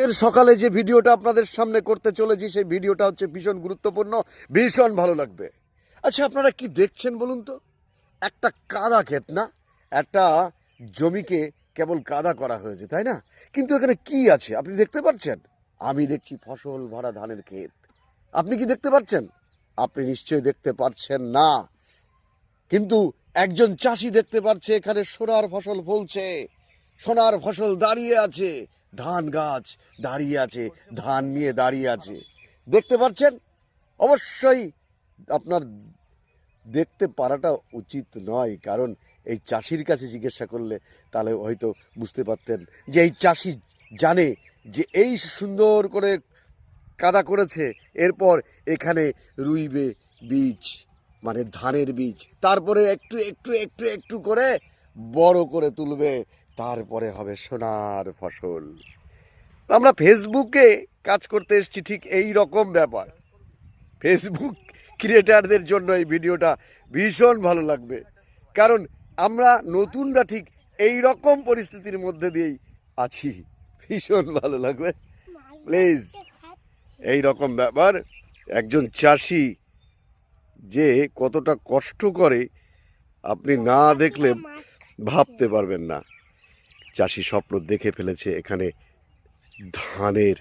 এর সকালে যে ভিডিওটা আপনাদের সামনে করতে চলেছি সেই ভিডিওটা হচ্ছে ভীষণ গুরুত্বপূর্ণ, ভীষণ ভালো লাগবে। আচ্ছা, আপনারা কি দেখছেন বলুন তো? একটা কাদা ক্ষেত না, একটা জমিকে কেবল কাদা করা হয়েছে, তাই না? কিন্তু এখানে কি আছে আপনি দেখতে পাচ্ছেন? আমি দেখছি ফসল ভরা ধানের ক্ষেত। আপনি কি দেখতে পাচ্ছেন? আপনি নিশ্চয়ই দেখতে পাচ্ছেন না, কিন্তু একজন চাষি দেখতে পাচ্ছে এখানে সোনার ফসল ফলছে, সোনার ফসল দাঁড়িয়ে আছে, ধান গাছ দাঁড়িয়ে আছে, ধান নিয়ে দাঁড়িয়ে আছে। দেখতে পাচ্ছেন? অবশ্যই আপনার দেখতে পারাটা উচিত নয়, কারণ এই চাষির কাছে জিজ্ঞাসা করলে তাহলে হয়তো বুঝতে পারতেন যে এই চাষি জানে যে এই সুন্দর করে কাদা করেছে, এরপর এখানে রুইবে বীজ, মানে ধানের বীজ, তারপরে একটু একটু একটু একটু করে বড় করে তুলবে, তারপরে হবে সোনার ফসল। আমরা ফেসবুকে কাজ করতে এসেছি, ঠিক এই রকম ব্যাপার। ফেসবুক ক্রিয়েটারদের জন্য এই ভিডিওটা ভীষণ ভালো লাগবে, কারণ আমরা নতুনরা ঠিক এই রকম পরিস্থিতির মধ্যে দিয়েই আছি। ভীষণ ভালো লাগবে, প্লিজ। এই রকম ব্যাপার, একজন চাষি যে কতটা কষ্ট করে আপনি না দেখলে ভাবতে পারবেন না। চাষি স্বপ্ন দেখে ফেলেছে, এখানে ধানের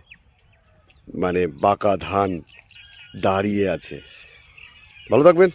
মানে বাঁকা ধান দাঁড়িয়ে আছে। ভালো থাকবেন।